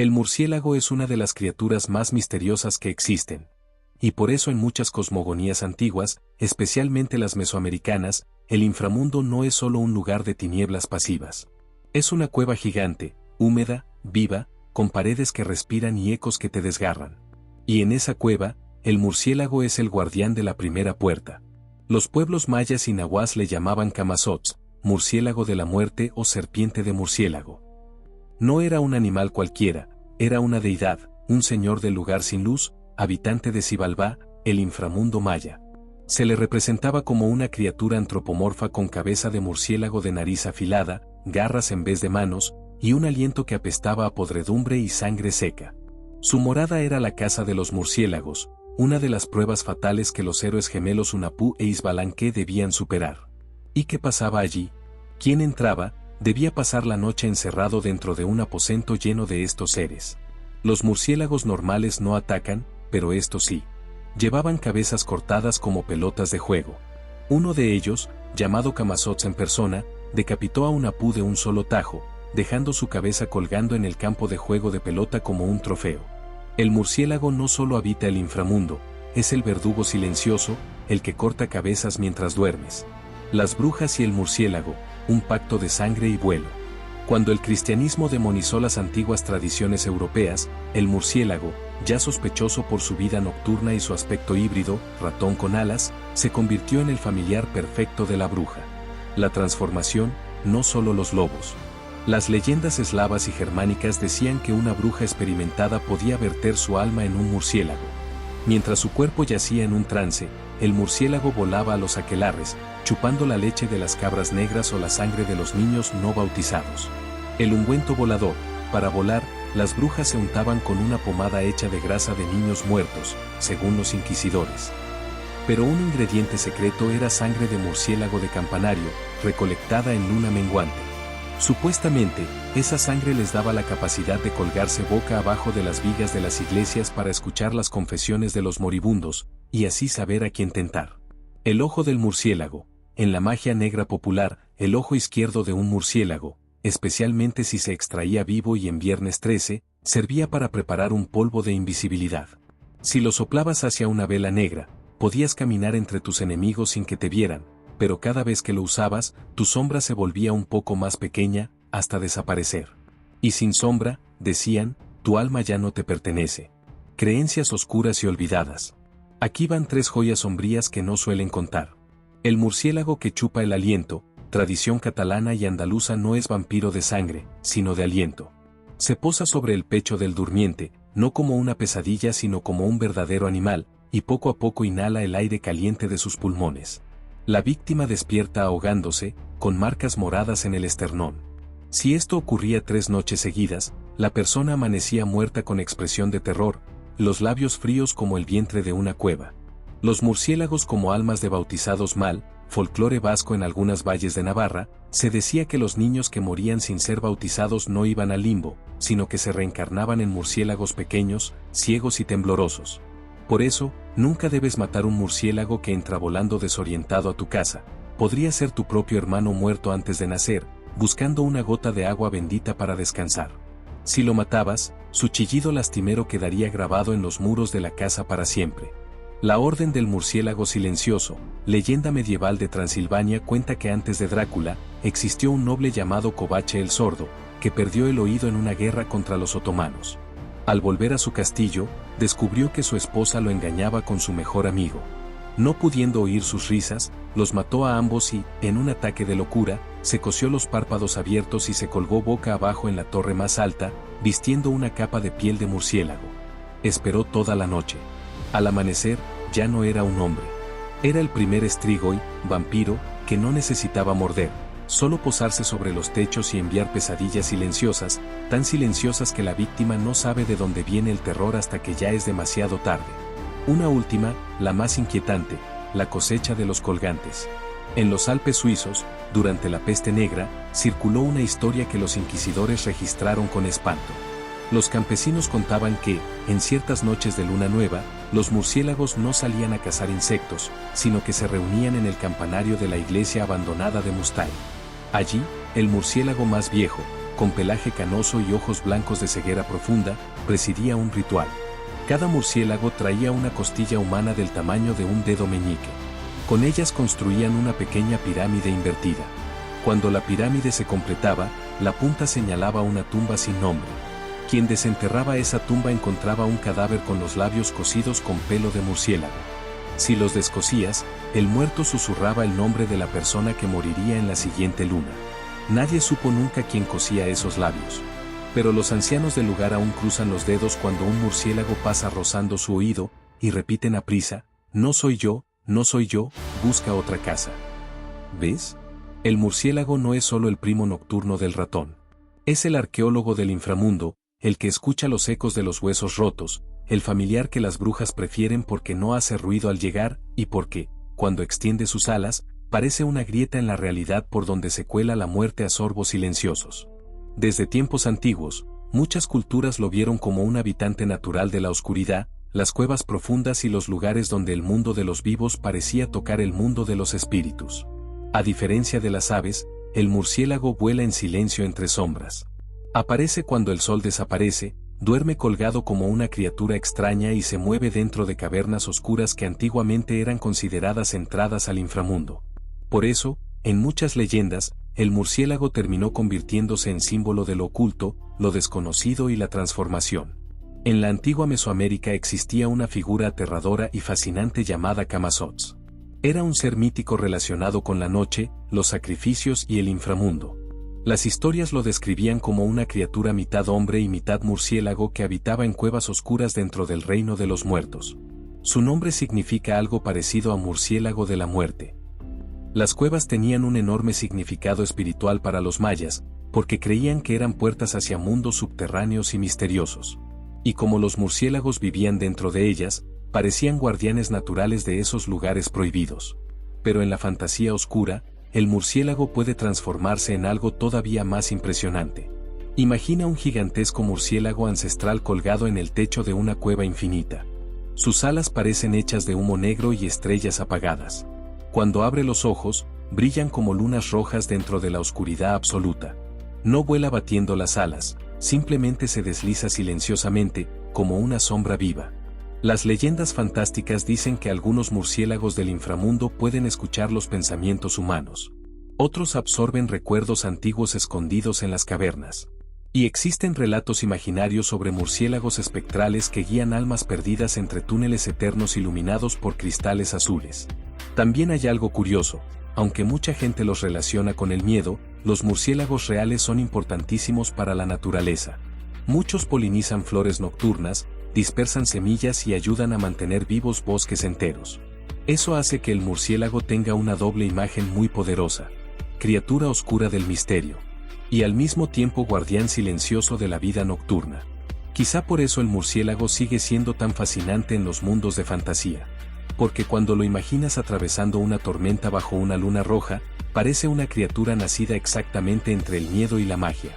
El murciélago es una de las criaturas más misteriosas que existen. Y por eso en muchas cosmogonías antiguas, especialmente las mesoamericanas, el inframundo no es solo un lugar de tinieblas pasivas. Es una cueva gigante, húmeda, viva, con paredes que respiran y ecos que te desgarran. Y en esa cueva, el murciélago es el guardián de la primera puerta. Los pueblos mayas y nahuas le llamaban Camazotz, murciélago de la muerte o serpiente de murciélago. No era un animal cualquiera, era una deidad, un señor del lugar sin luz, habitante de Xibalbá, el inframundo maya. Se le representaba como una criatura antropomorfa con cabeza de murciélago de nariz afilada, garras en vez de manos, y un aliento que apestaba a podredumbre y sangre seca. Su morada era la casa de los murciélagos, una de las pruebas fatales que los héroes gemelos Hunahpu e Xbalanque debían superar. ¿Y qué pasaba allí? ¿Quién entraba? Debía pasar la noche encerrado dentro de un aposento lleno de estos seres. Los murciélagos normales no atacan, pero estos sí. Llevaban cabezas cortadas como pelotas de juego. Uno de ellos, llamado Camazotz en persona, decapitó a Hunahpu de un solo tajo, dejando su cabeza colgando en el campo de juego de pelota como un trofeo. El murciélago no solo habita el inframundo, es el verdugo silencioso, el que corta cabezas mientras duermes. Las brujas y el murciélago, un pacto de sangre y vuelo. Cuando el cristianismo demonizó las antiguas tradiciones europeas, el murciélago, ya sospechoso por su vida nocturna y su aspecto híbrido, ratón con alas, se convirtió en el familiar perfecto de la bruja. La transformación, no solo los lobos. Las leyendas eslavas y germánicas decían que una bruja experimentada podía verter su alma en un murciélago. Mientras su cuerpo yacía en un trance, el murciélago volaba a los aquelarres, chupando la leche de las cabras negras o la sangre de los niños no bautizados. El ungüento volador. Para volar, las brujas se untaban con una pomada hecha de grasa de niños muertos, según los inquisidores. Pero un ingrediente secreto era sangre de murciélago de campanario, recolectada en luna menguante. Supuestamente, esa sangre les daba la capacidad de colgarse boca abajo de las vigas de las iglesias para escuchar las confesiones de los moribundos, y así saber a quién tentar. El ojo del murciélago. En la magia negra popular, el ojo izquierdo de un murciélago, especialmente si se extraía vivo y en Viernes 13, servía para preparar un polvo de invisibilidad. Si lo soplabas hacia una vela negra, podías caminar entre tus enemigos sin que te vieran, pero cada vez que lo usabas, tu sombra se volvía un poco más pequeña, hasta desaparecer. Y sin sombra, decían, tu alma ya no te pertenece. Creencias oscuras y olvidadas. Aquí van 3 joyas sombrías que no suelen contar. El murciélago que chupa el aliento, tradición catalana y andaluza, no es vampiro de sangre, sino de aliento. Se posa sobre el pecho del durmiente, no como una pesadilla sino como un verdadero animal, y poco a poco inhala el aire caliente de sus pulmones. La víctima despierta ahogándose, con marcas moradas en el esternón. Si esto ocurría 3 noches seguidas, la persona amanecía muerta con expresión de terror, los labios fríos como el vientre de una cueva. Los murciélagos como almas de bautizados mal, folclore vasco en algunas valles de Navarra, se decía que los niños que morían sin ser bautizados no iban al limbo, sino que se reencarnaban en murciélagos pequeños, ciegos y temblorosos. Por eso, nunca debes matar un murciélago que entra volando desorientado a tu casa. Podría ser tu propio hermano muerto antes de nacer, buscando una gota de agua bendita para descansar. Si lo matabas, su chillido lastimero quedaría grabado en los muros de la casa para siempre. La Orden del Murciélago Silencioso, leyenda medieval de Transilvania, cuenta que antes de Drácula, existió un noble llamado Kovache el Sordo, que perdió el oído en una guerra contra los otomanos. Al volver a su castillo, descubrió que su esposa lo engañaba con su mejor amigo. No pudiendo oír sus risas, los mató a ambos y, en un ataque de locura, se cosió los párpados abiertos y se colgó boca abajo en la torre más alta, vistiendo una capa de piel de murciélago. Esperó toda la noche. Al amanecer, ya no era un hombre. Era el primer Strigoi, vampiro, que no necesitaba morder, solo posarse sobre los techos y enviar pesadillas silenciosas, tan silenciosas que la víctima no sabe de dónde viene el terror hasta que ya es demasiado tarde. Una última, la más inquietante, la cosecha de los colgantes. En los Alpes suizos, durante la peste negra, circuló una historia que los inquisidores registraron con espanto. Los campesinos contaban que, en ciertas noches de luna nueva, los murciélagos no salían a cazar insectos, sino que se reunían en el campanario de la iglesia abandonada de Mustay. Allí, el murciélago más viejo, con pelaje canoso y ojos blancos de ceguera profunda, presidía un ritual. Cada murciélago traía una costilla humana del tamaño de un dedo meñique. Con ellas construían una pequeña pirámide invertida. Cuando la pirámide se completaba, la punta señalaba una tumba sin nombre. Quien desenterraba esa tumba encontraba un cadáver con los labios cosidos con pelo de murciélago. Si los descosías, el muerto susurraba el nombre de la persona que moriría en la siguiente luna. Nadie supo nunca quién cosía esos labios. Pero los ancianos del lugar aún cruzan los dedos cuando un murciélago pasa rozando su oído, y repiten aprisa: no soy yo, busca otra casa. ¿Ves? El murciélago no es solo el primo nocturno del ratón. Es el arqueólogo del inframundo, el que escucha los ecos de los huesos rotos, el familiar que las brujas prefieren porque no hace ruido al llegar, y porque, cuando extiende sus alas, parece una grieta en la realidad por donde se cuela la muerte a sorbos silenciosos. Desde tiempos antiguos, muchas culturas lo vieron como un habitante natural de la oscuridad, las cuevas profundas y los lugares donde el mundo de los vivos parecía tocar el mundo de los espíritus. A diferencia de las aves, el murciélago vuela en silencio entre sombras. Aparece cuando el sol desaparece, duerme colgado como una criatura extraña y se mueve dentro de cavernas oscuras que antiguamente eran consideradas entradas al inframundo. Por eso, en muchas leyendas, el murciélago terminó convirtiéndose en símbolo de lo oculto, lo desconocido y la transformación. En la antigua Mesoamérica existía una figura aterradora y fascinante llamada Camazotz. Era un ser mítico relacionado con la noche, los sacrificios y el inframundo. Las historias lo describían como una criatura mitad hombre y mitad murciélago que habitaba en cuevas oscuras dentro del reino de los muertos. Su nombre significa algo parecido a murciélago de la muerte. Las cuevas tenían un enorme significado espiritual para los mayas, porque creían que eran puertas hacia mundos subterráneos y misteriosos. Y como los murciélagos vivían dentro de ellas, parecían guardianes naturales de esos lugares prohibidos. Pero en la fantasía oscura, el murciélago puede transformarse en algo todavía más impresionante. Imagina un gigantesco murciélago ancestral colgado en el techo de una cueva infinita. Sus alas parecen hechas de humo negro y estrellas apagadas. Cuando abre los ojos, brillan como lunas rojas dentro de la oscuridad absoluta. No vuela batiendo las alas, simplemente se desliza silenciosamente, como una sombra viva. Las leyendas fantásticas dicen que algunos murciélagos del inframundo pueden escuchar los pensamientos humanos. Otros absorben recuerdos antiguos escondidos en las cavernas. Y existen relatos imaginarios sobre murciélagos espectrales que guían almas perdidas entre túneles eternos iluminados por cristales azules. También hay algo curioso: aunque mucha gente los relaciona con el miedo, los murciélagos reales son importantísimos para la naturaleza. Muchos polinizan flores nocturnas, dispersan semillas y ayudan a mantener vivos bosques enteros. Eso hace que el murciélago tenga una doble imagen muy poderosa: criatura oscura del misterio, y al mismo tiempo guardián silencioso de la vida nocturna. Quizá por eso el murciélago sigue siendo tan fascinante en los mundos de fantasía. Porque cuando lo imaginas atravesando una tormenta bajo una luna roja, parece una criatura nacida exactamente entre el miedo y la magia.